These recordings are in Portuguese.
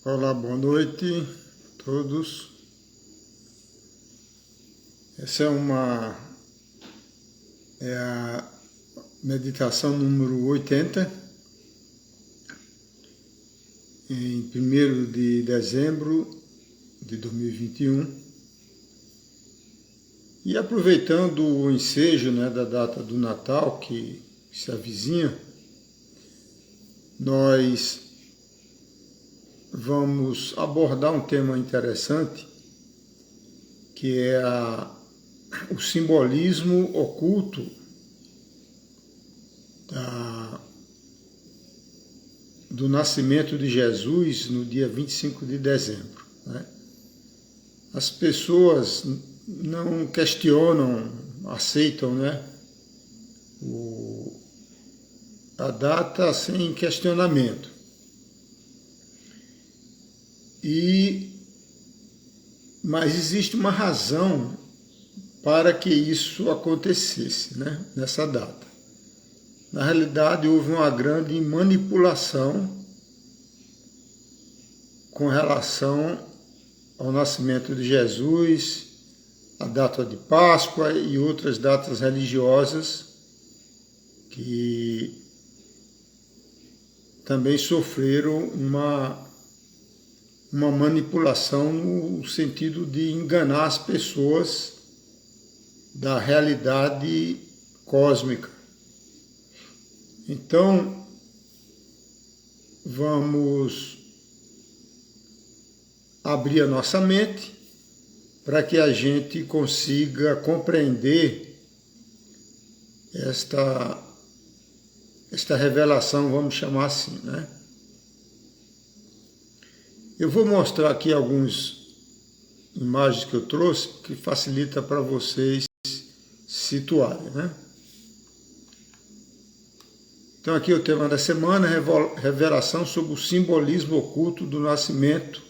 Olá, boa noite a todos. Essa é a meditação número 80, em 1º de dezembro de 2021. E aproveitando o ensejo da data do Natal que se avizinha, nós vamos abordar um tema interessante, que é o simbolismo oculto do nascimento de Jesus no dia 25 de dezembro. As pessoas não questionam, aceitam a data sem questionamento. Mas existe uma razão para que isso acontecesse nessa data. Na realidade, houve uma grande manipulação com relação ao nascimento de Jesus, a data de Páscoa e outras datas religiosas que também sofreram uma manipulação no sentido de enganar as pessoas da realidade cósmica. Então, vamos abrir a nossa mente para que a gente consiga compreender esta revelação, vamos chamar assim, Eu vou mostrar aqui algumas imagens que eu trouxe que facilita para vocês situarem, Então aqui o tema da semana, revelação sobre o simbolismo oculto do nascimento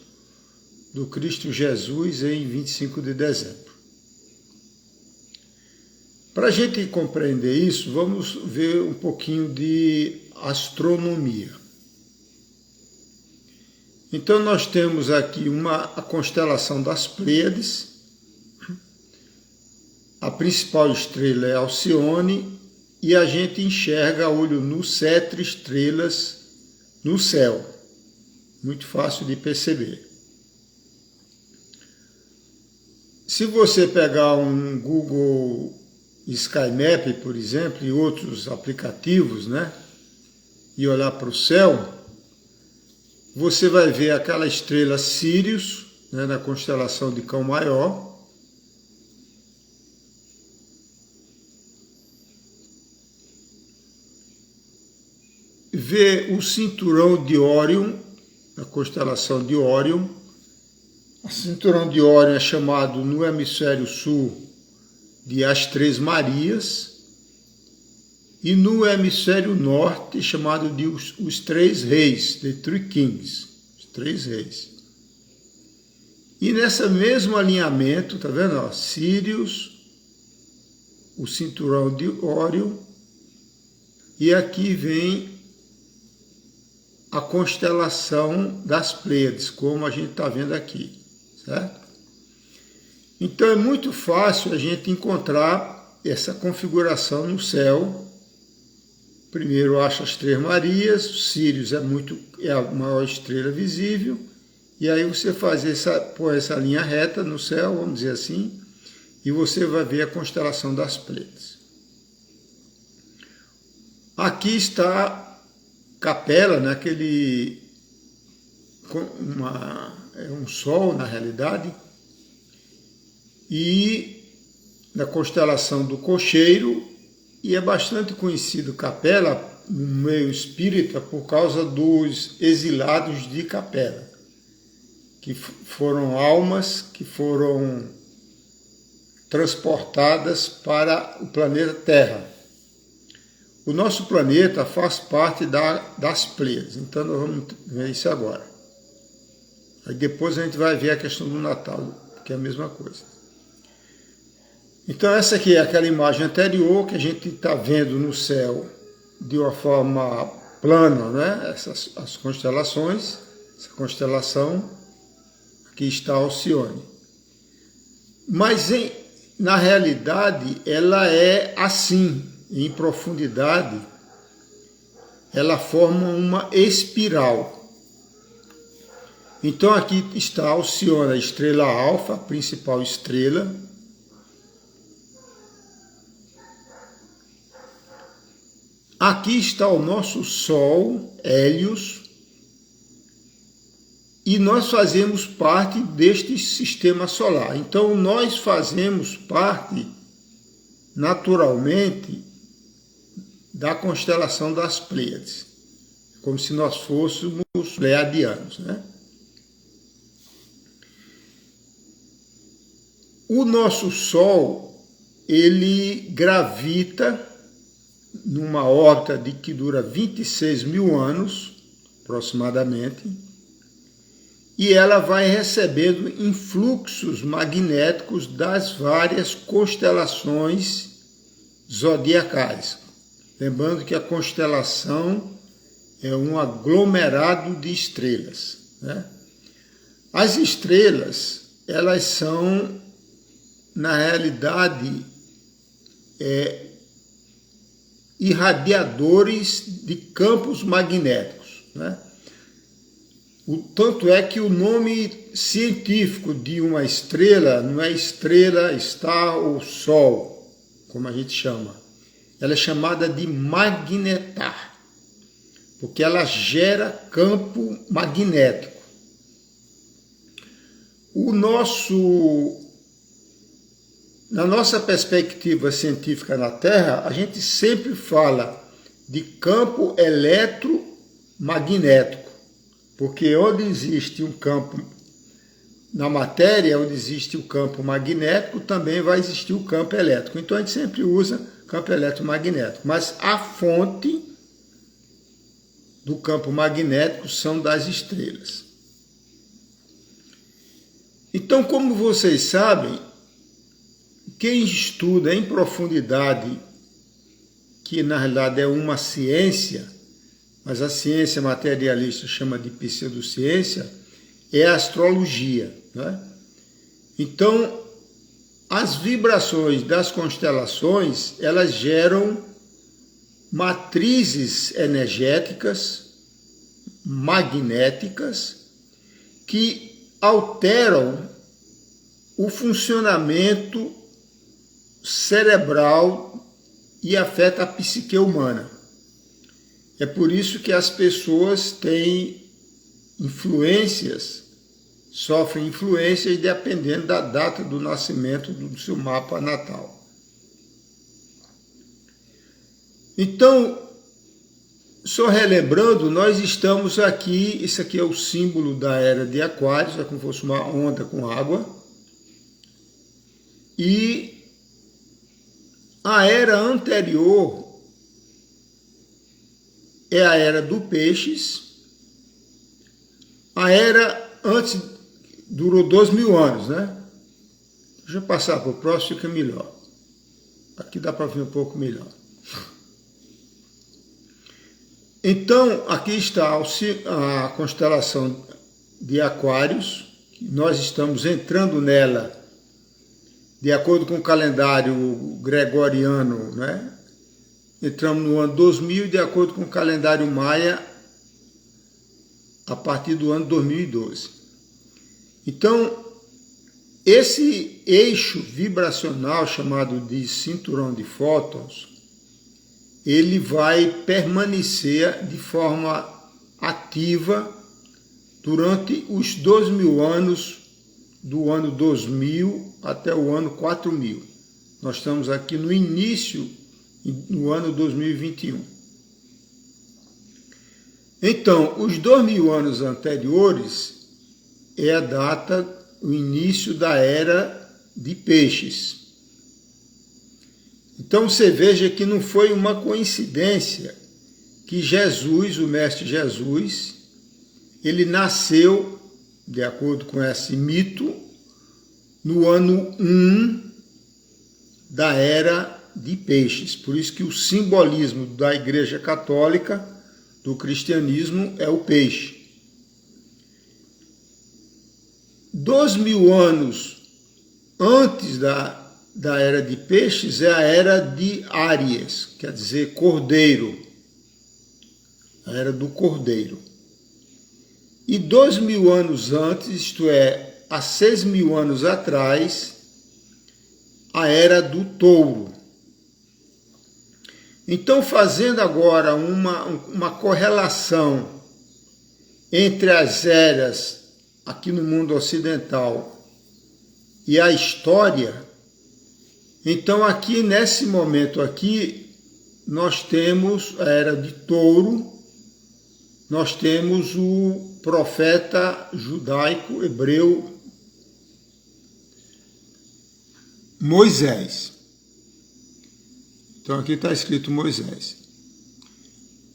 do Cristo Jesus em 25 de dezembro. Para a gente compreender isso, vamos ver um pouquinho de astronomia. Então nós temos aqui a constelação das Pleiades. A principal estrela é Alcione e a gente enxerga a olho nu 7 estrelas no céu. Muito fácil de perceber. Se você pegar um Google Sky Map, por exemplo, e outros aplicativos, e olhar para o céu, você vai ver aquela estrela Sírius, na constelação de Cão Maior. Ver o cinturão de Órion, na constelação de Órion. O cinturão de Órion é chamado no hemisfério sul de As Três Marias, e no hemisfério norte chamado de os Três Reis, The Three Kings, os Três Reis. E nesse mesmo alinhamento, tá vendo? Sírius, o cinturão de Órion, e aqui vem a constelação das Pleiades, como a gente está vendo aqui, certo? Então é muito fácil a gente encontrar essa configuração no céu. Primeiro acha as Três Marias, o Sírius é a maior estrela visível, e aí você põe essa linha reta no céu, vamos dizer assim, e você vai ver a constelação das Pleiades. Aqui está Capela, é um sol na realidade, e na constelação do Cocheiro, e é bastante conhecido Capela no meio espírita por causa dos exilados de Capela, que foram almas que foram transportadas para o planeta Terra. O nosso planeta faz parte das Pleiades, então nós vamos ver isso agora. Aí depois a gente vai ver a questão do Natal, que é a mesma coisa. Então essa aqui é aquela imagem anterior que a gente está vendo no céu de uma forma plana, as constelações. essa constelação, aqui está Alcione. Mas, na realidade, ela é assim, em profundidade, ela forma uma espiral. Então aqui está Alcione, a estrela alfa, a principal estrela. Aqui está o nosso Sol, Hélios, e nós fazemos parte deste sistema solar. Então nós fazemos parte, naturalmente, da constelação das Pleiades, como se nós fôssemos pleiadianos, né? O nosso Sol, ele gravita numa órbita que dura 26 mil anos, aproximadamente, e ela vai recebendo influxos magnéticos das várias constelações zodiacais. Lembrando que a constelação é um aglomerado de estrelas, né? As estrelas, elas são, na realidade, irradiadores de campos magnéticos, né? Tanto é que o nome científico de uma estrela não é estrela, star ou sol, como a gente chama. Ela é chamada de magnetar, porque ela gera campo magnético. Na nossa perspectiva científica na Terra, a gente sempre fala de campo eletromagnético, porque onde existe um campo na matéria, onde existe o campo magnético, também vai existir o campo elétrico. Então a gente sempre usa campo eletromagnético, mas a fonte do campo magnético são das estrelas. Então, como vocês sabem, quem estuda em profundidade, que na realidade é uma ciência, mas a ciência materialista chama de pseudociência, é a astrologia, né? Então, as vibrações das constelações, elas geram matrizes energéticas, magnéticas, que alteram o funcionamento cerebral e afeta a psique humana. É por isso que as pessoas têm influências, sofrem influências dependendo da data do nascimento do seu mapa natal. Então, só relembrando, nós estamos aqui, isso aqui é o símbolo da era de Aquários, é como se fosse uma onda com água, e a era anterior é a era do Peixes. A era antes durou 2.000 anos, né? Deixa eu passar para o próximo, fica melhor. Aqui dá para ver um pouco melhor. Então, aqui está a constelação de Aquários. Nós estamos entrando nela de acordo com o calendário gregoriano, né? Entramos no ano 2000 e de acordo com o calendário maia, a partir do ano 2012. Então, esse eixo vibracional chamado de cinturão de fótons, ele vai permanecer de forma ativa durante os 2.000 anos, do ano 2000 até o ano 4000. Nós estamos aqui no início, no ano 2021. Então, os 2.000 anos anteriores é a data, o início da era de Peixes. Então você veja que não foi uma coincidência que Jesus, o Mestre Jesus, ele nasceu, de acordo com esse mito, no ano 1 da era de Peixes. Por isso que o simbolismo da Igreja Católica, do cristianismo, é o peixe. 2.000 anos antes da era de Peixes é a era de Áries, quer dizer Cordeiro, a era do Cordeiro. E 2.000 anos antes, isto é, há 6.000 anos atrás, a era do Touro. Então, fazendo agora uma correlação entre as eras aqui no mundo ocidental e a história, então aqui nesse momento aqui nós temos a era de Touro, nós temos o profeta judaico hebreu Moisés. Então aqui está escrito Moisés.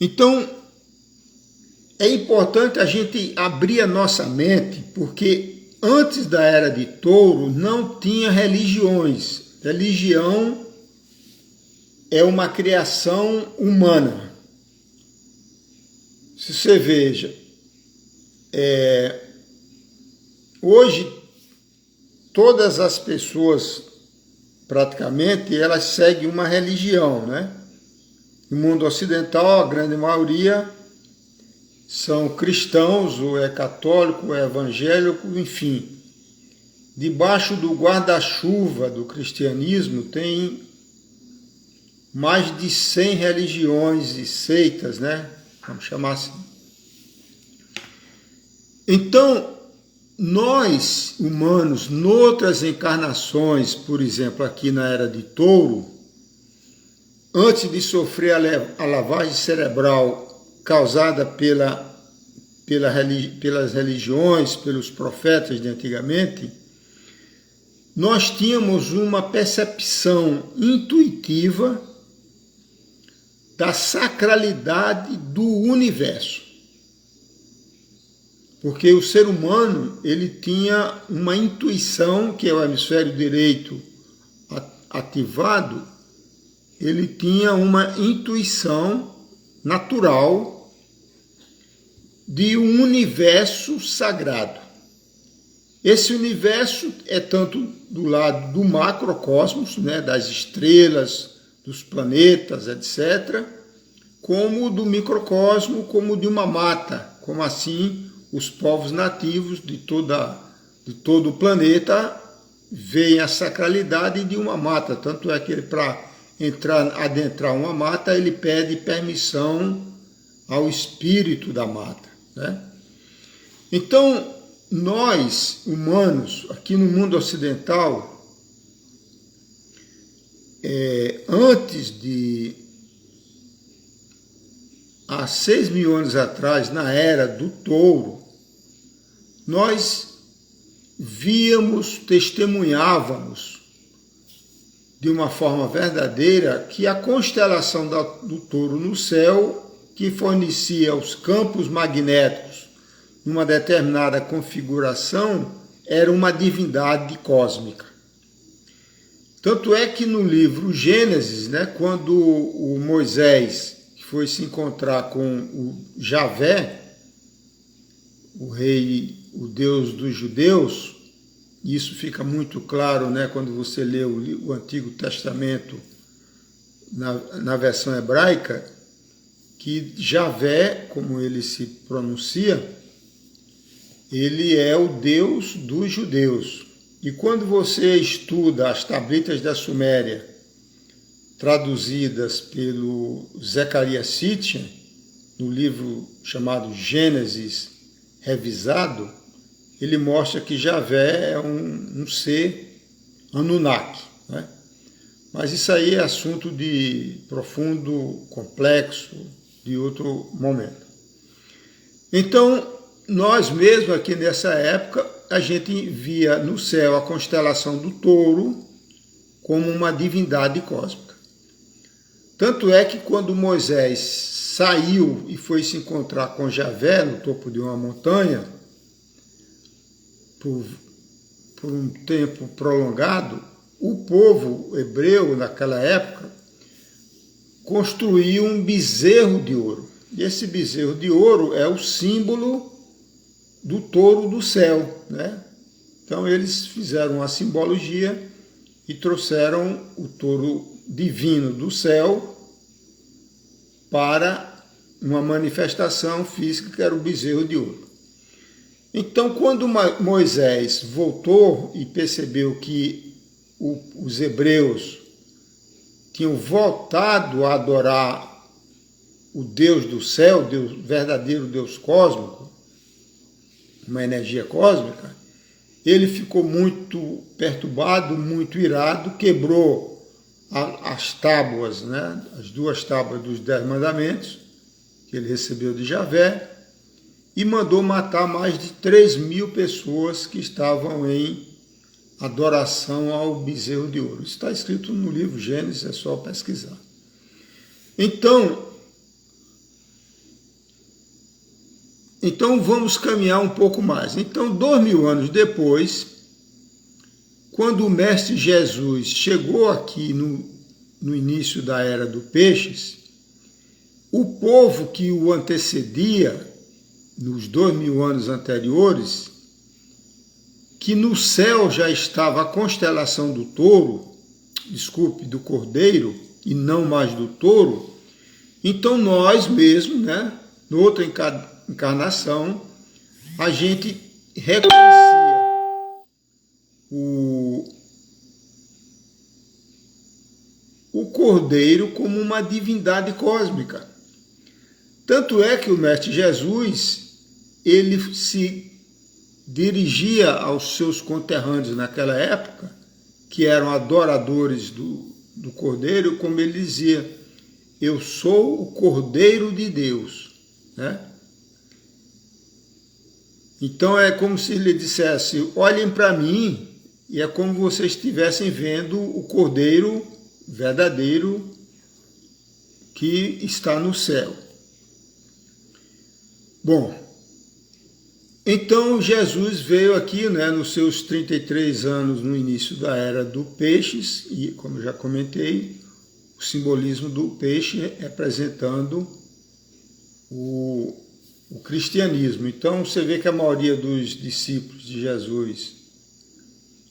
Então é importante a gente abrir a nossa mente, porque antes da era de Touro não tinha religiões. Religião é uma criação humana. Se você veja, hoje todas as pessoas praticamente elas seguem uma religião, né? No mundo ocidental, a grande maioria são cristãos, ou é católico, ou é evangélico, enfim. Debaixo do guarda-chuva do cristianismo tem mais de 100 religiões e seitas, né? Vamos chamar assim. Então, nós, humanos, noutras encarnações, por exemplo, aqui na era de Touro, antes de sofrer a lavagem cerebral causada pelas religiões, pelos profetas de antigamente, nós tínhamos uma percepção intuitiva da sacralidade do universo. Porque o ser humano, ele tinha uma intuição, que é o hemisfério direito ativado, ele tinha uma intuição natural de um universo sagrado. Esse universo é tanto do lado do macrocosmos, né, das estrelas, dos planetas, etc., como do microcosmo, como de uma mata, como assim os povos nativos de todo o planeta veem a sacralidade de uma mata. Tanto é que ele, para adentrar uma mata, ele pede permissão ao espírito da mata, né? Então, nós, humanos, aqui no mundo ocidental, há 6.000 anos atrás, na era do Touro, nós víamos, testemunhávamos de uma forma verdadeira que a constelação do Touro no céu, que fornecia os campos magnéticos numa determinada configuração, era uma divindade cósmica. Tanto é que no livro Gênesis, né, quando o Moisés foi se encontrar com o Javé, o rei, o Deus dos judeus, isso fica muito claro, né, quando você lê o Antigo Testamento na versão hebraica, que Javé, como ele se pronuncia, ele é o Deus dos judeus. E quando você estuda as tablitas da Suméria, traduzidas pelo Zecharia Sitchin, no livro chamado Gênesis Revisado, ele mostra que Javé é um ser Anunnaki, né? Mas isso aí é assunto de profundo, complexo, de outro momento. Então, nós mesmos aqui nessa época, a gente via no céu a constelação do Touro como uma divindade cósmica. Tanto é que quando Moisés saiu e foi se encontrar com Javé no topo de uma montanha, por um tempo prolongado, o povo hebreu naquela época construiu um bezerro de ouro. E esse bezerro de ouro é o símbolo do touro do céu, né? Então eles fizeram uma simbologia e trouxeram o touro divino do céu para uma manifestação física que era o bezerro de ouro. Então, quando Moisés voltou e percebeu que os hebreus tinham voltado a adorar o Deus do céu, Deus, verdadeiro Deus cósmico, uma energia cósmica, ele ficou muito perturbado, muito irado, quebrou as tábuas, né, as 2 tábuas dos 10 mandamentos que ele recebeu de Javé, e mandou matar mais de 3.000 pessoas que estavam em adoração ao bezerro de ouro. Isso está escrito no livro Gênesis, é só pesquisar. Então vamos caminhar um pouco mais. Então, 2.000 anos depois, quando o Mestre Jesus chegou aqui no início da Era do Peixes, o povo que o antecedia, nos 2.000 anos anteriores, que no céu já estava a constelação do touro, do cordeiro, e não mais do touro, então nós mesmos, né, noutra encarnação, a gente reconhecia o cordeiro como uma divindade cósmica. Tanto é que o Mestre Jesus, ele se dirigia aos seus conterrâneos naquela época, que eram adoradores do Cordeiro, como ele dizia, eu sou o Cordeiro de Deus, né? Então é como se ele dissesse, olhem para mim, e é como vocês estivessem vendo o Cordeiro verdadeiro que está no céu. Bom, então Jesus veio aqui, né, nos seus 33 anos no início da Era do Peixes, e como eu já comentei, o simbolismo do peixe representando o cristianismo. Então você vê que a maioria dos discípulos de Jesus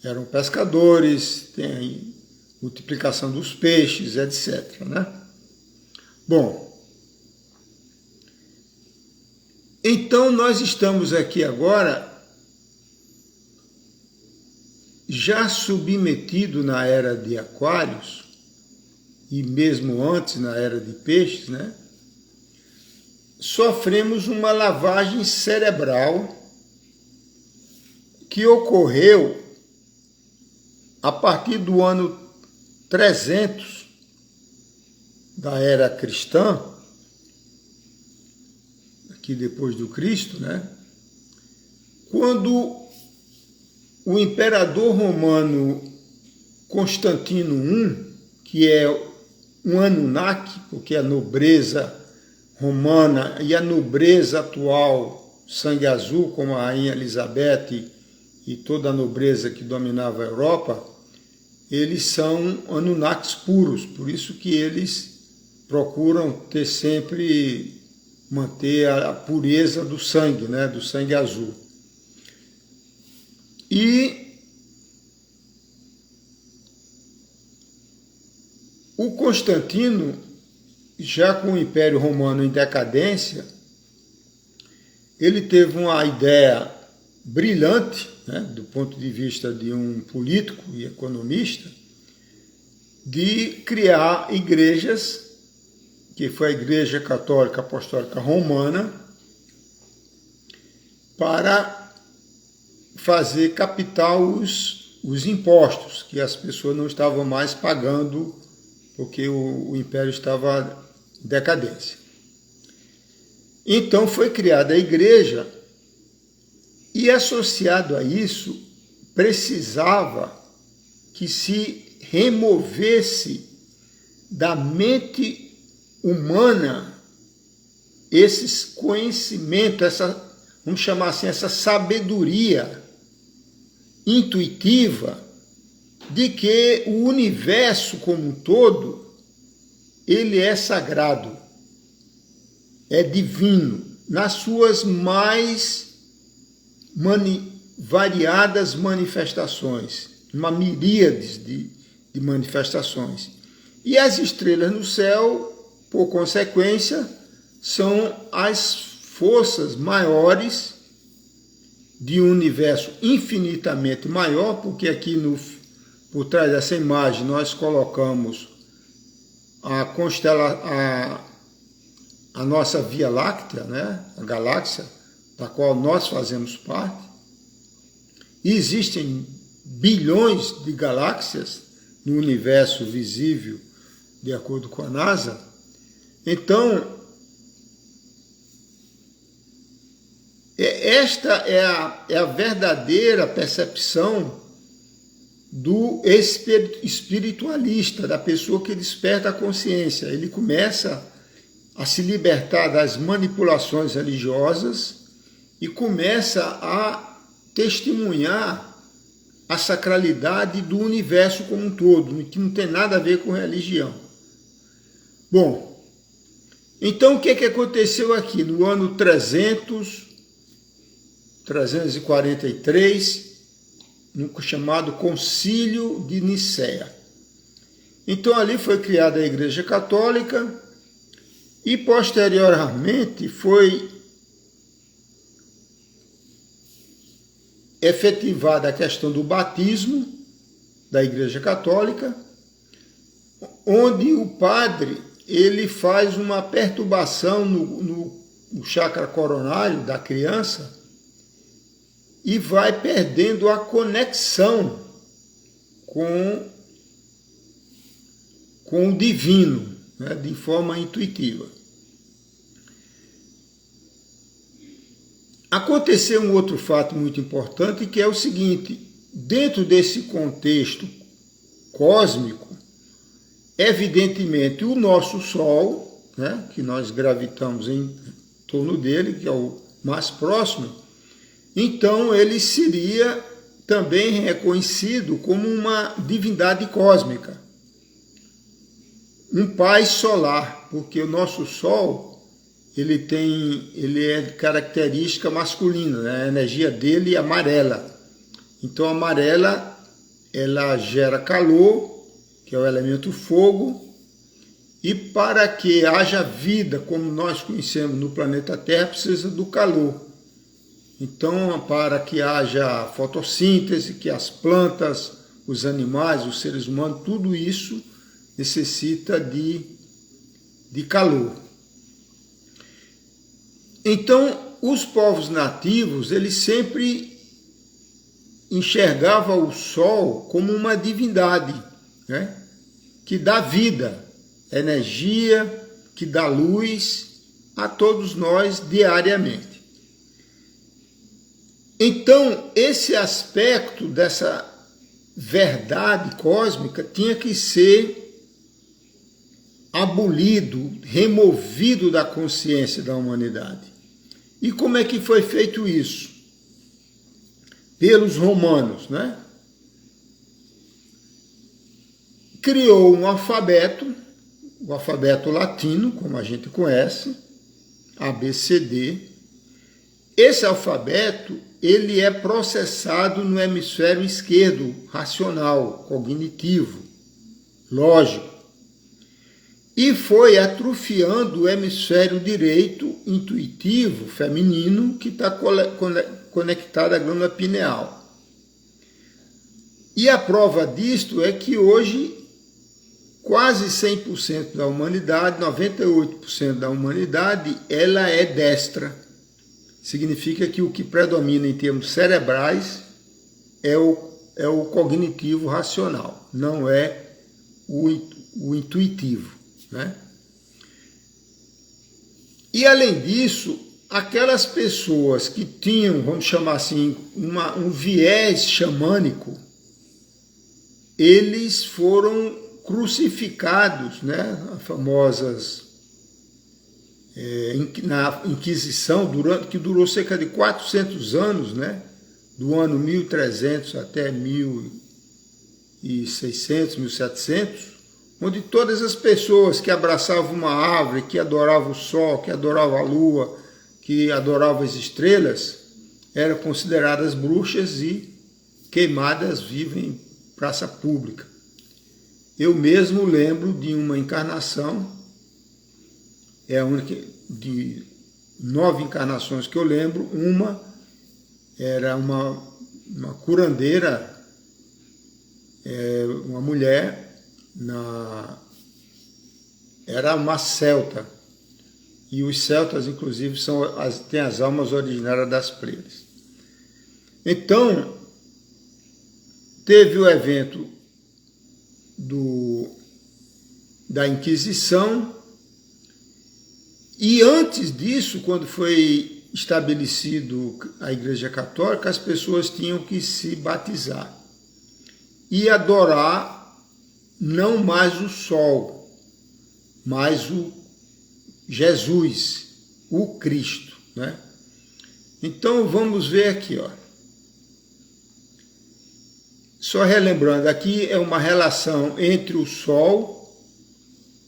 eram pescadores, tem aí multiplicação dos peixes, etc, né? Bom, então nós estamos aqui agora já submetido na Era de Aquários, e mesmo antes na Era de Peixes, né? Sofremos uma lavagem cerebral que ocorreu a partir do ano 300 da Era Cristã, aqui depois do Cristo, né? Quando o imperador romano Constantino I, que é um Anunnaki, porque a nobreza romana e a nobreza atual, sangue azul, como a rainha Elizabeth e toda a nobreza que dominava a Europa, eles são Anunnakis puros, por isso que eles procuram ter sempre, manter a pureza do sangue, né, do sangue azul. E o Constantino, já com o Império Romano em decadência, ele teve uma ideia brilhante, né, do ponto de vista de um político e economista, de criar igrejas, que foi a Igreja Católica Apostólica Romana, para fazer captar os impostos, que as pessoas não estavam mais pagando, porque o Império estava em decadência. Então foi criada a igreja, e associado a isso, precisava que se removesse da mente humana esses conhecimentos, vamos chamar assim, essa sabedoria intuitiva de que o universo como um todo, ele é sagrado, é divino, nas suas mais variadas manifestações, uma miríade de manifestações. E as estrelas no céu, por consequência, são as forças maiores de um universo infinitamente maior, porque aqui por trás dessa imagem nós colocamos a nossa Via Láctea, né? A galáxia da qual nós fazemos parte. E existem bilhões de galáxias no universo visível, de acordo com a NASA. Então, esta é a verdadeira percepção do espiritualista, da pessoa que desperta a consciência. Ele começa a se libertar das manipulações religiosas e começa a testemunhar a sacralidade do universo como um todo, que não tem nada a ver com religião. Bom, então o que aconteceu aqui? No ano 343, no chamado Concílio de Nicéia. Então ali foi criada a Igreja Católica e posteriormente foi efetivada a questão do batismo da Igreja Católica, onde o padre ele faz uma perturbação no chakra coronário da criança e vai perdendo a conexão com o divino, né, de forma intuitiva. Aconteceu um outro fato muito importante, que é o seguinte: dentro desse contexto cósmico, evidentemente o nosso Sol, né, que nós gravitamos em torno dele, que é o mais próximo, então ele seria também reconhecido como uma divindade cósmica, um pai solar, porque o nosso Sol ele é de característica masculina, né? A energia dele é amarela. Então a amarela ela gera calor, que é o elemento fogo, e para que haja vida como nós conhecemos no planeta Terra, precisa do calor. Então, para que haja fotossíntese, que as plantas, os animais, os seres humanos, tudo isso necessita de calor. Então, os povos nativos, eles sempre enxergavam o Sol como uma divindade, né, que dá vida, energia, que dá luz a todos nós diariamente. Então, esse aspecto dessa verdade cósmica tinha que ser abolido, removido da consciência da humanidade. E como é que foi feito isso? Pelos romanos, né? Criou um alfabeto, o alfabeto latino, como a gente conhece, ABCD. Esse alfabeto, ele é processado no hemisfério esquerdo, racional, cognitivo, lógico, e foi atrofiando o hemisfério direito, intuitivo, feminino, que está conectado à glândula pineal. E a prova disto é que hoje quase 100% da humanidade, 98% da humanidade, ela é destra. Significa que o que predomina em termos cerebrais é o cognitivo racional, não é o intuitivo, né? E além disso, aquelas pessoas que tinham, vamos chamar assim, um viés xamânico, eles foram crucificados, né? As famosas na Inquisição, que durou cerca de 400 anos, né? Do ano 1300 até 1600, 1700, onde todas as pessoas que abraçavam uma árvore, que adoravam o sol, que adoravam a lua, que adoravam as estrelas, eram consideradas bruxas e queimadas vivas em praça pública. Eu mesmo lembro de uma encarnação, é a única de 9 encarnações que eu lembro, uma era uma curandeira, uma mulher, era uma celta, e os celtas, inclusive, têm as almas originárias das freiras. Então, teve o evento da Inquisição, e antes disso, quando foi estabelecido a Igreja Católica, as pessoas tinham que se batizar e adorar não mais o sol, mas o Jesus, o Cristo, né? Então vamos ver aqui, ó. Só relembrando, aqui é uma relação entre o Sol,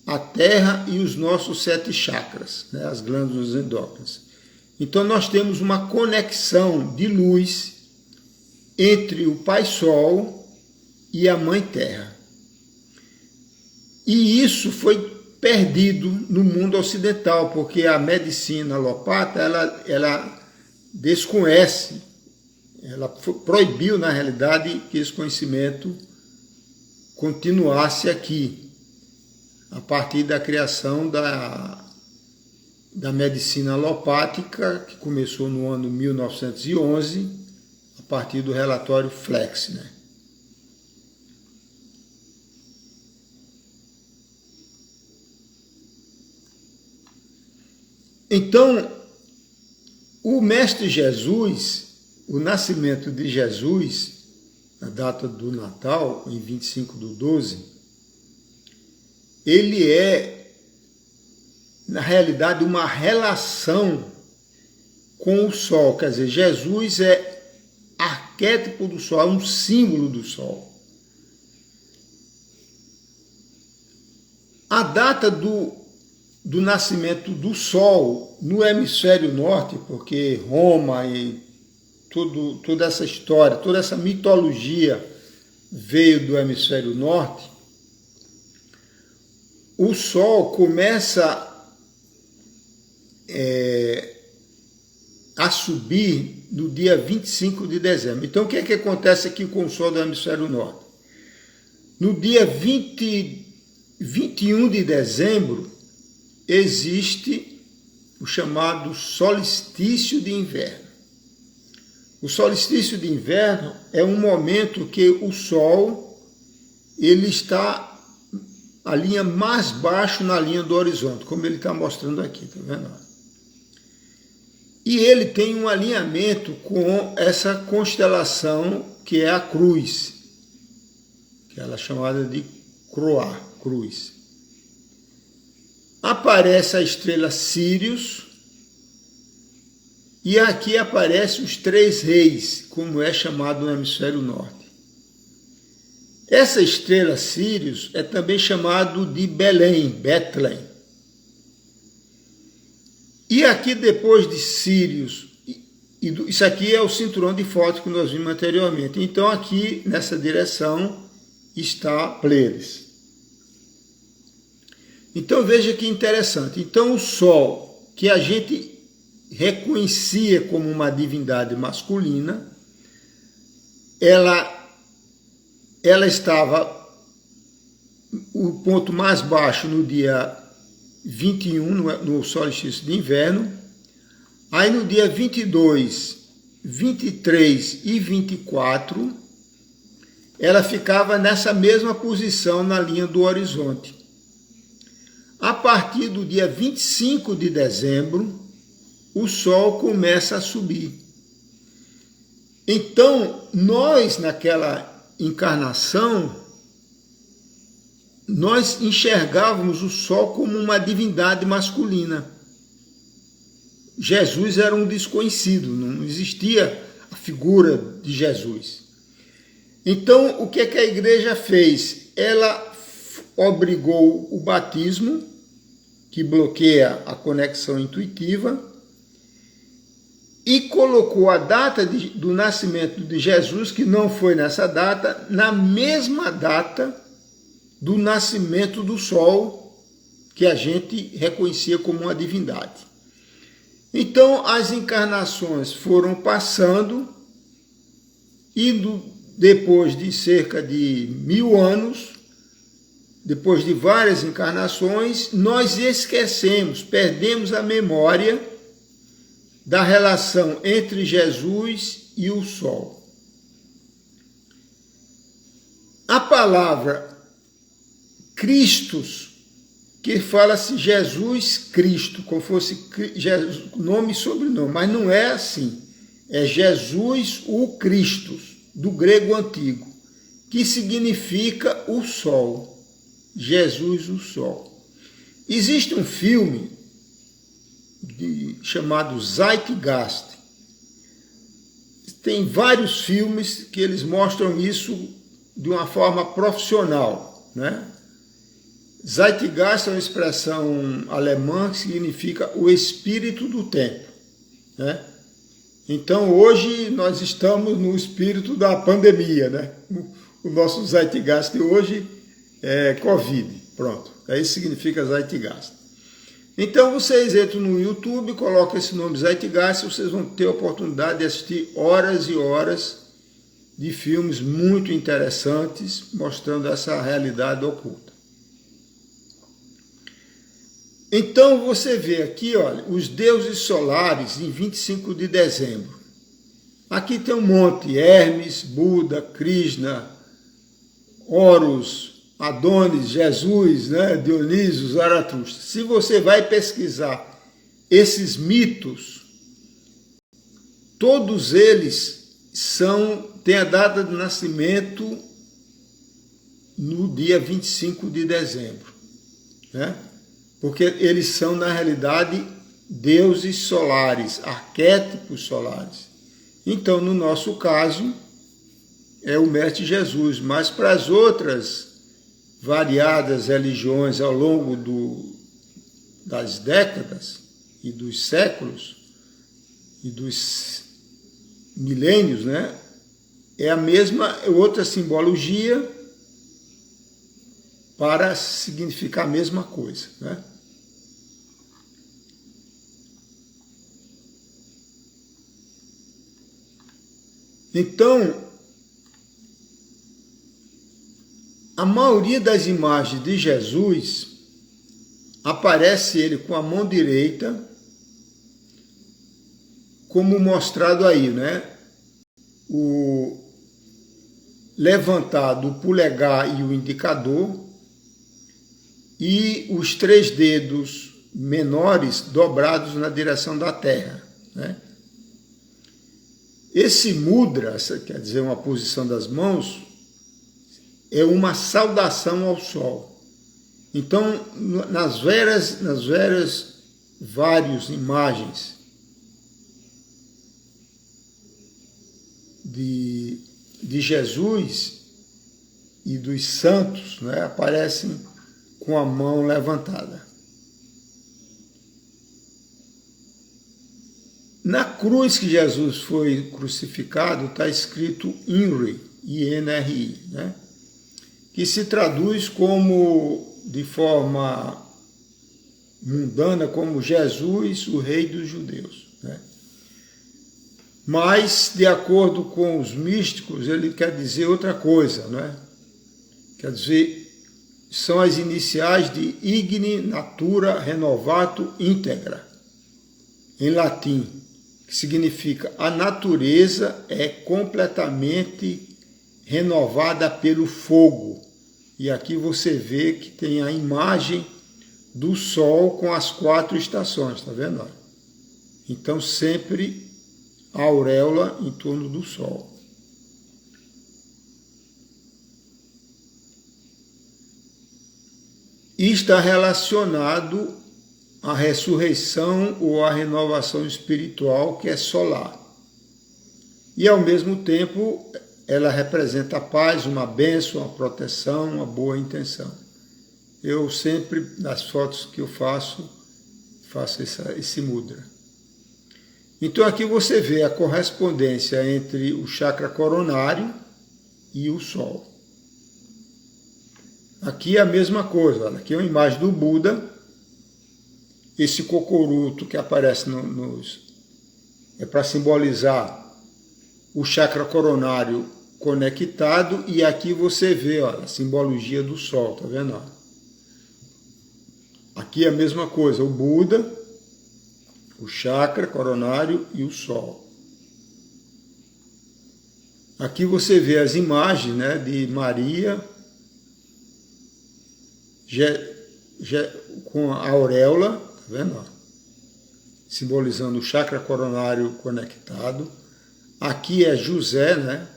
a Terra e os nossos 7 chakras, né, as glândulas endócrinas. Então nós temos uma conexão de luz entre o Pai Sol e a Mãe Terra. E isso foi perdido no mundo ocidental, porque a medicina alopata, ela desconhece, ela proibiu, na realidade, que esse conhecimento continuasse aqui, a partir da criação da medicina alopática, que começou no ano 1911, a partir do relatório Flex, né? Então, o Mestre Jesus, o nascimento de Jesus, na data do Natal, em 25/12, ele é, na realidade, uma relação com o Sol. Quer dizer, Jesus é arquétipo do Sol, é um símbolo do Sol. A data do nascimento do Sol no hemisfério norte, porque Roma e toda essa história, toda essa mitologia veio do hemisfério norte, o Sol começa a subir no dia 25 de dezembro. Então, o que é que acontece aqui com o Sol do hemisfério norte? No dia 21 de dezembro, existe o chamado solstício de inverno. O solstício de inverno é um momento que o Sol ele está a linha mais baixo na linha do horizonte, como ele está mostrando aqui, tá vendo? E ele tem um alinhamento com essa constelação que é a Cruz, que ela é chamada de Cruz. Aparece a estrela Sírius, e aqui aparecem os 3 reis, como é chamado no hemisfério norte. Essa estrela Sírius é também chamado de Belém, Bethlehem. E aqui depois de Sírius, isso aqui é o cinturão de foto que nós vimos anteriormente. Então aqui nessa direção está Pleiades. Então veja que interessante. Então o Sol, que a gente reconhecia como uma divindade masculina, ela estava o ponto mais baixo no dia 21, no solstício de inverno. Aí no dia 22, 23 e 24, ela ficava nessa mesma posição na linha do horizonte. A partir do dia 25 de dezembro, o Sol começa a subir. Então, nós naquela encarnação, nós enxergávamos o Sol como uma divindade masculina. Jesus era um desconhecido, não existia a figura de Jesus. Então, o que é que a igreja fez? Ela obrigou o batismo, que bloqueia a conexão intuitiva, e colocou a data do nascimento de Jesus, que não foi nessa data, na mesma data do nascimento do Sol, que a gente reconhecia como uma divindade. Então, as encarnações foram passando, e depois de cerca de 1000 anos, depois de várias encarnações, nós esquecemos, perdemos a memória da relação entre Jesus e o Sol. A palavra Christus, que fala-se Jesus Cristo, como fosse nome e sobrenome, mas não é assim. É Jesus o Cristo, do grego antigo, que significa o Sol. Jesus o Sol. Existe um filme chamado Zeitgeist. Tem vários filmes que eles mostram isso de uma forma profissional, né? Zeitgeist é uma expressão alemã que significa o espírito do tempo, né? Então hoje nós estamos no espírito da pandemia, né? O nosso Zeitgeist de hoje é Covid, pronto. Isso significa Zeitgeist. Então vocês entram no YouTube, colocam esse nome Zeitgeist, vocês vão ter a oportunidade de assistir horas e horas de filmes muito interessantes, mostrando essa realidade oculta. Então você vê aqui, olha, os deuses solares em 25 de dezembro. Aqui tem um monte, Hermes, Buda, Krishna, Horus, Adonis, Jesus, né, Dionísio, Zaratustra. Se você vai pesquisar esses mitos, todos eles têm a data de nascimento no dia 25 de dezembro, né? Porque eles são, na realidade, deuses solares, arquétipos solares. Então, no nosso caso, é o Mestre Jesus, mas para as outras variadas religiões ao longo das décadas e dos séculos e dos milênios, né? É a mesma, outra simbologia para significar a mesma coisa, né? Então, a maioria das imagens de Jesus, aparece ele com a mão direita, como mostrado aí, né? O levantado, o polegar e o indicador, e os 3 dedos menores dobrados na direção da terra, né? Esse mudra, quer dizer, uma posição das mãos, é uma saudação ao sol. Então, nas várias imagens de Jesus e dos santos, né, aparecem com a mão levantada. Na cruz que Jesus foi crucificado, está escrito INRI, I-N-R-I, né? Que se traduz como, de forma mundana, como Jesus, o Rei dos Judeus, né? Mas, de acordo com os místicos, ele quer dizer outra coisa, né? Quer dizer, são as iniciais de Igni Natura Renovato Integra, em latim, que significa a natureza é completamente renovada pelo fogo. E aqui você vê que tem a imagem do Sol com as 4 estações, tá vendo? Então sempre a auréola em torno do Sol. E está relacionado à ressurreição ou à renovação espiritual, que é solar. E ao mesmo tempo ela representa a paz, uma bênção, uma proteção, uma boa intenção. Eu sempre, nas fotos que eu faço esse mudra. Então aqui você vê a correspondência entre o chakra coronário e o Sol. Aqui é a mesma coisa, olha, aqui é uma imagem do Buda, esse cocoruto que aparece é para simbolizar o chakra coronário conectado, e aqui você vê, olha, a simbologia do Sol, tá vendo? Aqui é a mesma coisa, o Buda, o chakra coronário e o Sol. Aqui você vê as imagens, né, de Maria com a auréola, tá vendo? Simbolizando o chakra coronário conectado. Aqui é José, né,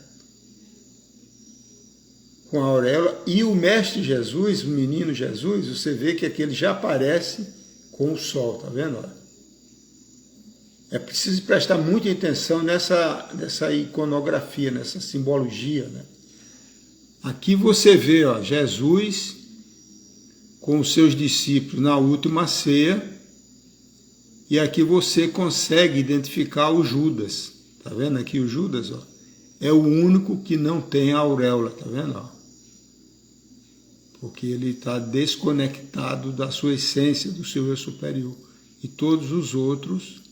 com a auréola, e o Mestre Jesus, o menino Jesus, você vê que aqui ele já aparece com o Sol, tá vendo? É preciso prestar muita atenção nessa iconografia, nessa simbologia, né? Aqui você vê, ó, Jesus com os seus discípulos na última ceia, e aqui você consegue identificar o Judas, tá vendo aqui o Judas, ó? É o único que não tem a auréola, tá vendo, ó? Porque ele está desconectado da sua essência, do seu eu superior, e todos os outros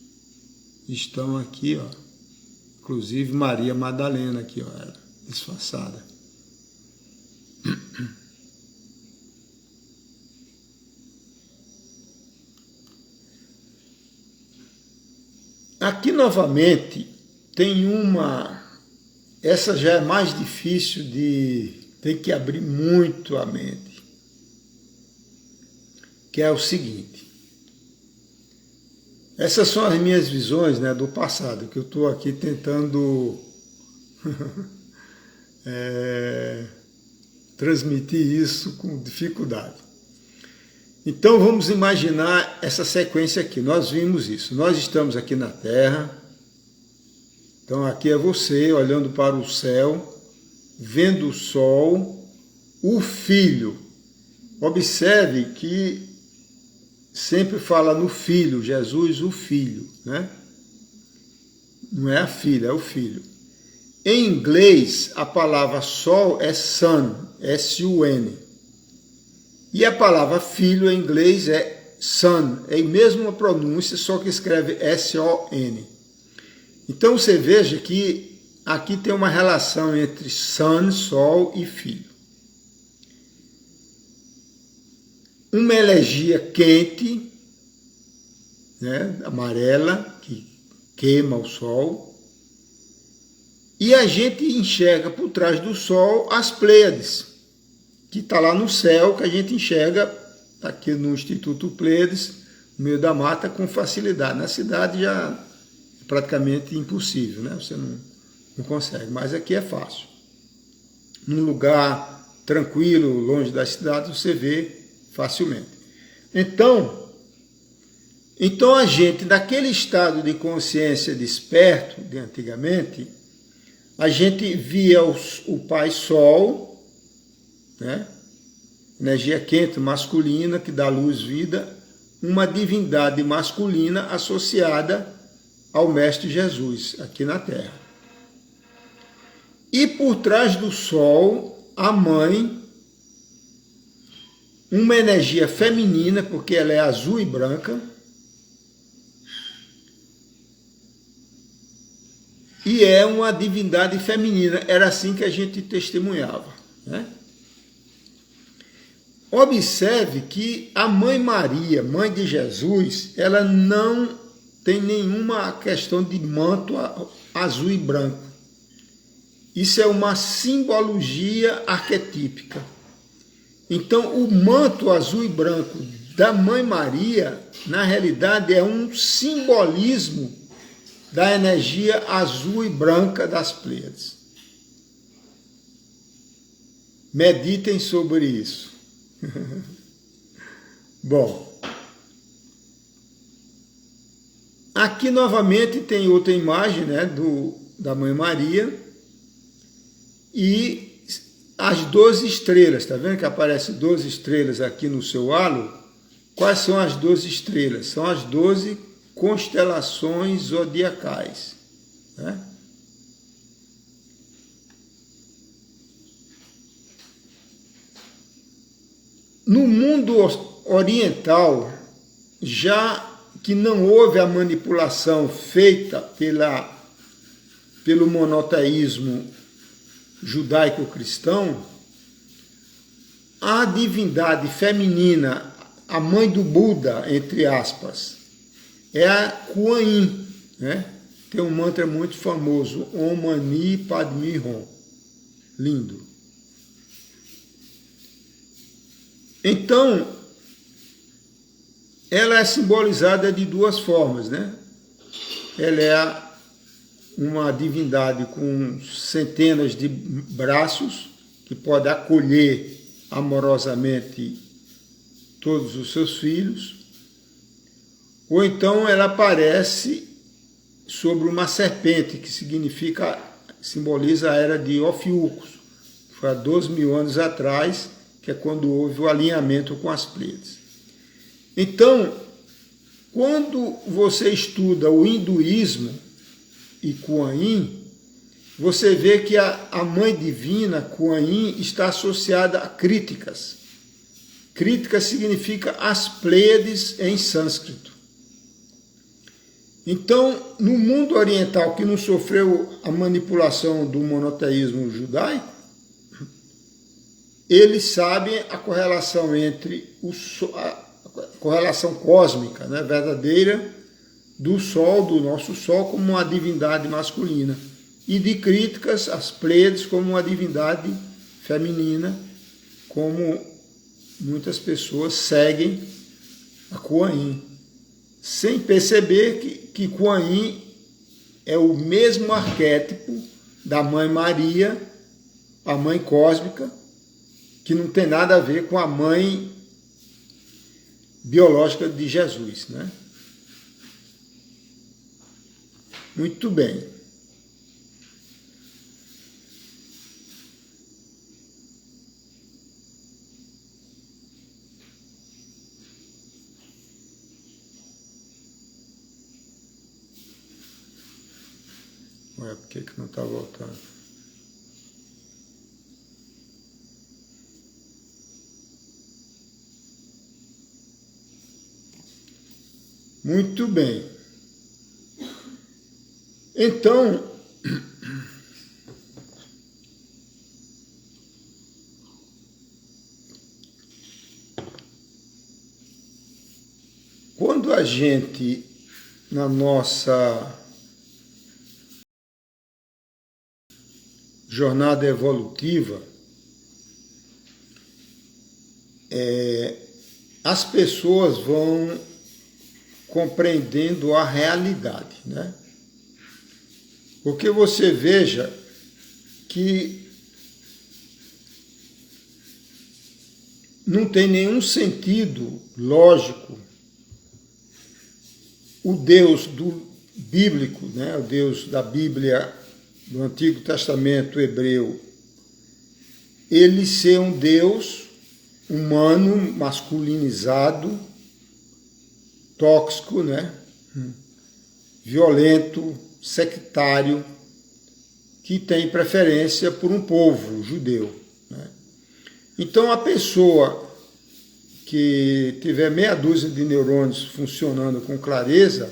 estão aqui, ó. Inclusive Maria Madalena aqui, ó, ela, disfarçada. Aqui novamente tem essa já é mais difícil tem que abrir muito a mente, que é o seguinte. Essas são as minhas visões, né, do passado, que eu estou aqui tentando transmitir isso com dificuldade. Então vamos imaginar essa sequência aqui. Nós vimos isso. Nós estamos aqui na Terra. Então aqui é você olhando para o céu, vendo o Sol, o Filho. Observe que sempre fala no Filho, Jesus, o Filho, né? Não é a filha, é o Filho. Em inglês, a palavra Sol é Sun, S-U-N. E a palavra Filho em inglês é Son, é a mesma pronúncia, só que escreve S-O-N. Então você veja que aqui tem uma relação entre Sun, Sol e Filho. Uma energia quente, né, amarela, que queima o Sol, e a gente enxerga por trás do Sol as Pleiades, que está lá no céu, que a gente enxerga aqui no Instituto Pleiades, no meio da mata, com facilidade. Na cidade já é praticamente impossível, né? Você não consegue, mas aqui é fácil. Num lugar tranquilo, longe da cidade, você vê facilmente. Então a gente, daquele estado de consciência desperto, de antigamente, a gente via o Pai Sol, né? Energia quente masculina que dá luz, vida, uma divindade masculina associada ao Mestre Jesus aqui na Terra. E por trás do Sol, a Mãe, uma energia feminina, porque ela é azul e branca, e é uma divindade feminina. Era assim que a gente testemunhava, né? Observe que a Mãe Maria, Mãe de Jesus, ela não tem nenhuma questão de manto azul e branco. Isso é uma simbologia arquetípica. Então, o manto azul e branco da Mãe Maria, na realidade, é um simbolismo da energia azul e branca das Pleiades. Meditem sobre isso. Bom, aqui novamente tem outra imagem, né, da Mãe Maria e as 12 estrelas. Tá vendo que aparecem 12 estrelas aqui no seu halo? Quais são as 12 estrelas? São as 12 constelações zodiacais, né? No mundo oriental, já que não houve a manipulação feita pelo monoteísmo judaico-cristão, a divindade feminina, a mãe do Buda, entre aspas, é a Kuan Yin, né? Tem um mantra muito famoso, Om Mani Padme Hum. Lindo. Então, ela é simbolizada de duas formas, né? Ela é uma divindade com centenas de braços, que pode acolher amorosamente todos os seus filhos, ou então ela aparece sobre uma serpente, que simboliza a era de Ofiucos. Foi há 12.000 anos atrás, que é quando houve o alinhamento com as Pleiades. Então, quando você estuda o hinduísmo e Kuan Yin, você vê que a mãe divina, Kuan Yin, está associada a críticas. Críticas significa as Pleiades em sânscrito. Então, no mundo oriental, que não sofreu a manipulação do monoteísmo judaico, eles sabem a correlação entre a correlação cósmica, né, verdadeira, do Sol, do nosso Sol, como uma divindade masculina, e de críticas às Pleiades como uma divindade feminina, como muitas pessoas seguem a Kuan Yin, sem perceber que Kuan Yin é o mesmo arquétipo da Mãe Maria, a mãe cósmica, que não tem nada a ver com a mãe biológica de Jesus, né? Muito bem. Ué, por que não está voltando? Muito bem. Então, quando a gente, na nossa jornada evolutiva, as pessoas vão compreendendo a realidade, né? Porque você veja que não tem nenhum sentido lógico o Deus bíblico, né? O Deus da Bíblia, do Antigo Testamento hebreu, ele ser um Deus humano, masculinizado, tóxico, né? Violento, sectário, que tem preferência por um povo judeu, né? Então, a pessoa que tiver meia dúzia de neurônios funcionando com clareza,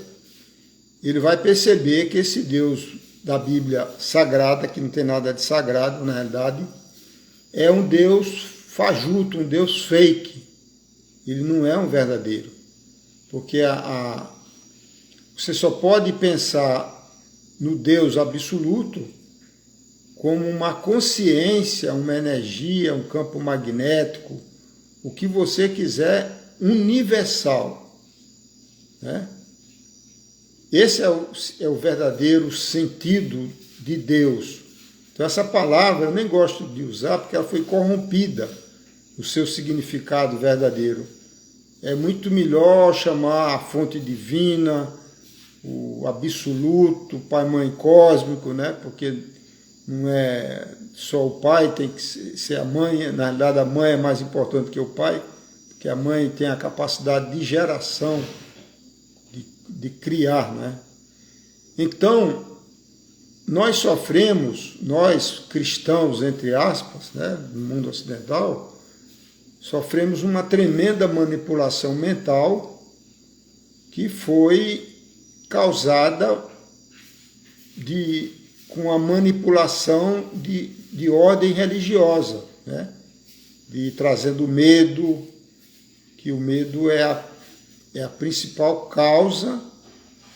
ele vai perceber que esse Deus da Bíblia sagrada, que não tem nada de sagrado na realidade, é um Deus fajuto, um Deus fake. Ele não é um verdadeiro. Porque você só pode pensar no Deus absoluto como uma consciência, uma energia, um campo magnético, o que você quiser, universal, né? Esse é o verdadeiro sentido de Deus. Então essa palavra eu nem gosto de usar porque ela foi corrompida, o seu significado verdadeiro. É muito melhor chamar a fonte divina, o absoluto, o pai, mãe cósmico, né? Porque não é só o pai, tem que ser a mãe. Na realidade, a mãe é mais importante que o pai, porque a mãe tem a capacidade de geração de criar, né? Então, nós sofremos, nós cristãos, entre aspas, né, no mundo ocidental, sofremos uma tremenda manipulação mental que foi causada com a manipulação de ordem religiosa, né? Trazendo medo, que o medo é a principal causa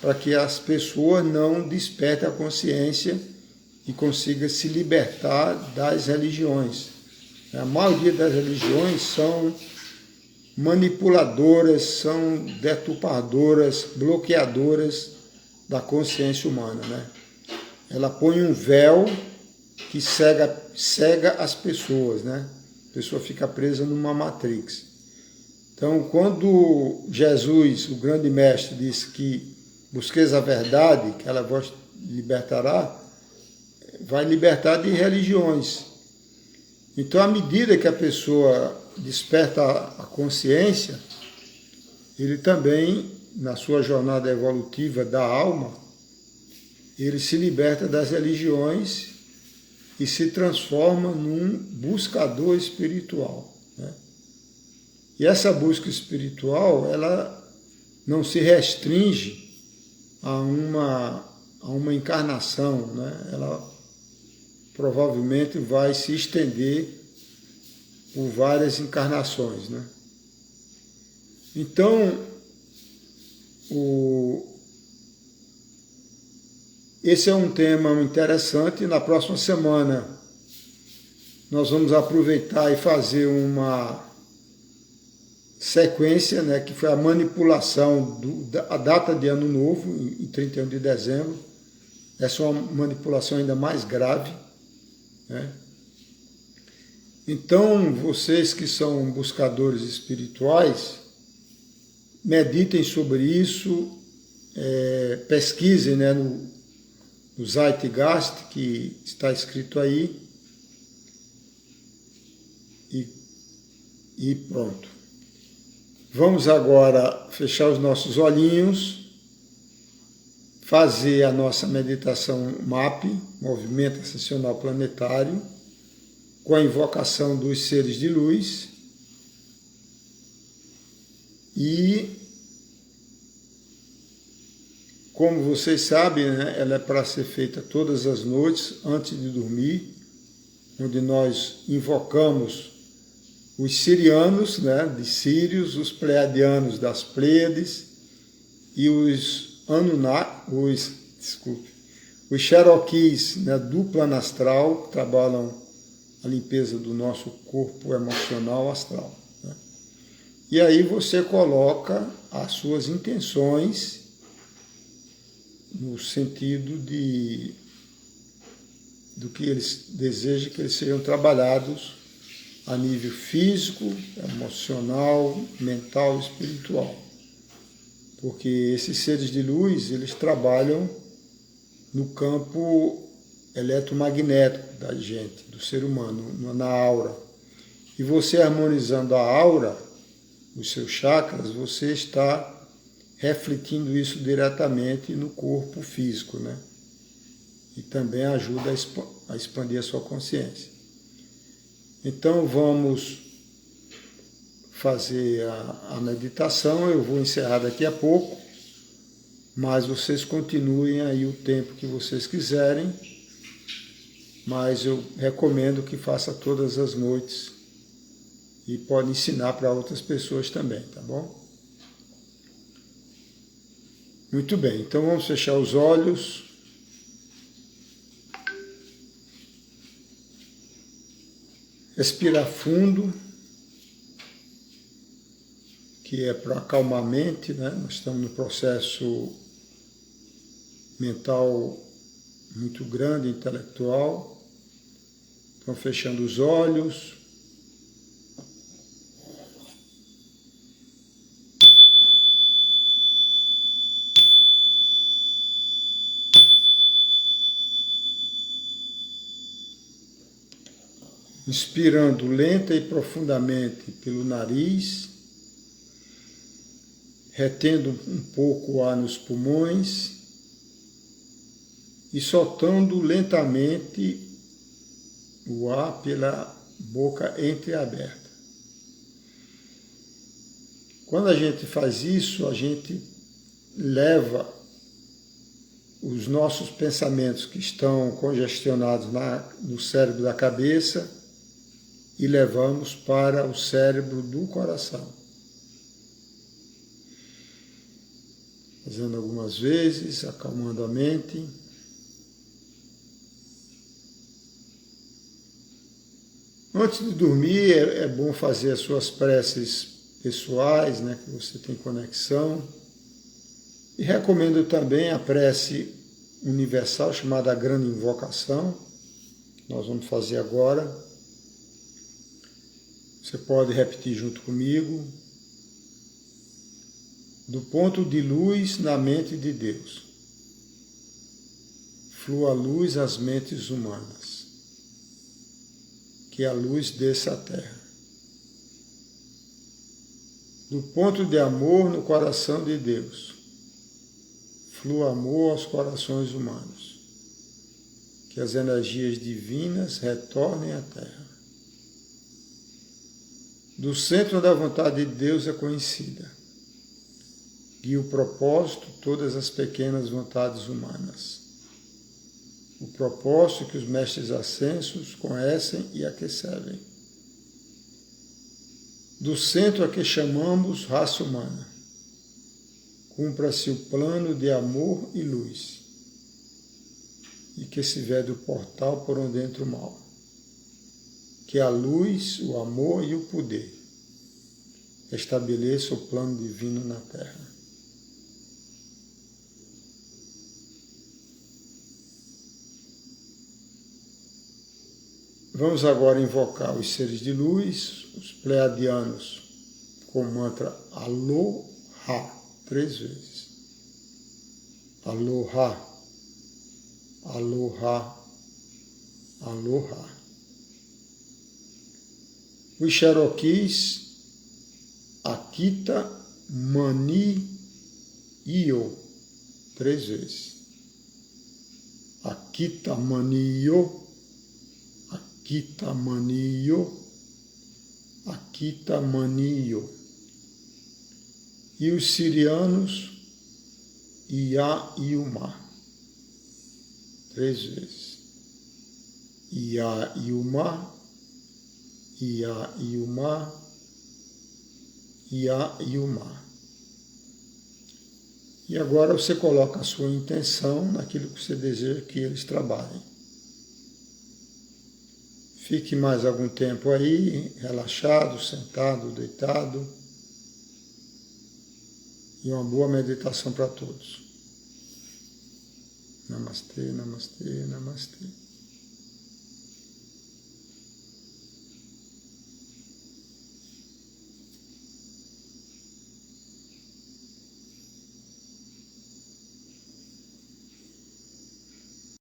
para que as pessoas não despertem a consciência e consigam se libertar das religiões. A maioria das religiões são manipuladoras, são deturpadoras, bloqueadoras da consciência humana, né? Ela põe um véu que cega as pessoas, né? A pessoa fica presa numa matrix. Então, quando Jesus, o grande mestre, disse que busqueis a verdade, que ela vos libertará, vai libertar de religiões. Então, à medida que a pessoa desperta a consciência, ele também, na sua jornada evolutiva da alma, ele se liberta das religiões e se transforma num buscador espiritual, né? E essa busca espiritual, ela não se restringe a uma encarnação, né? Ela provavelmente vai se estender por várias encarnações, né? Então, esse é um tema interessante. Na próxima semana nós vamos aproveitar e fazer uma sequência, né, que foi a manipulação da data de Ano Novo, em 31 de dezembro. Essa é uma manipulação ainda mais grave, né? Então, vocês que são buscadores espirituais, meditem sobre isso, pesquisem, né, no Zeitgeist, que está escrito aí, e pronto. Vamos agora fechar os nossos olhinhos, fazer a nossa meditação MAP, Movimento Ascensional Planetário, com a invocação dos seres de luz, e, como vocês sabem, né, ela é para ser feita todas as noites, antes de dormir, onde nós invocamos os sirianos, né, de Sírios, os pleiadianos das Pleiades, e os os Cherokees, né, do plano astral, que trabalham a limpeza do nosso corpo emocional astral, né? E aí você coloca as suas intenções no sentido do que eles desejam que eles sejam trabalhados a nível físico, emocional, mental, espiritual. Porque esses seres de luz, eles trabalham no campo eletromagnético da gente, do ser humano, na aura. E você harmonizando a aura, os seus chakras, você está refletindo isso diretamente no corpo físico, né? E também ajuda a expandir a sua consciência. Então vamos fazer a meditação. Eu vou encerrar daqui a pouco, mas vocês continuem aí o tempo que vocês quiserem, mas eu recomendo que faça todas as noites e pode ensinar para outras pessoas também, tá bom? Muito bem, então vamos fechar os olhos. Respirar fundo, que é para acalmar a mente, né? Nós estamos num processo mental muito grande, intelectual. Então, fechando os olhos. Inspirando lenta e profundamente pelo nariz, retendo um pouco o ar nos pulmões e soltando lentamente o ar pela boca entreaberta. Quando a gente faz isso, a gente leva os nossos pensamentos que estão congestionados no cérebro da cabeça e levamos para o cérebro do coração. Fazendo algumas vezes, acalmando a mente. Antes de dormir, é bom fazer as suas preces pessoais, né, que você tem conexão. E recomendo também a prece universal, chamada Grande Invocação. Nós vamos fazer agora. Você pode repetir junto comigo. Do ponto de luz na mente de Deus, flua a luz às mentes humanas. Que a luz desça à terra. Do ponto de amor no coração de Deus, flua amor aos corações humanos. Que as energias divinas retornem à terra. Do centro da vontade de Deus é conhecida. Guia o propósito todas as pequenas vontades humanas. O propósito que os mestres ascensos conhecem e a que servem. Do centro a que chamamos raça humana, cumpra-se o plano de amor e luz, e que se vede o portal por onde entra o mal. Que a luz, o amor e o poder estabeleçam o plano divino na Terra. Vamos agora invocar os seres de luz, os pleiadianos, com o mantra Aloha, 3 vezes. Aloha, Aloha, Aloha. Os Cherokees, Akita Mani Io, 3 vezes. Akita Mani Io, Akita Mani Io, Akita Mani Io. E os sirianos, Ia Iuma, 3 vezes. Ia Iuma, Ia Iuma, Ia Iuma. E agora você coloca a sua intenção naquilo que você deseja que eles trabalhem. Fique mais algum tempo aí, relaxado, sentado, deitado. E uma boa meditação para todos. Namastê, namastê, namastê.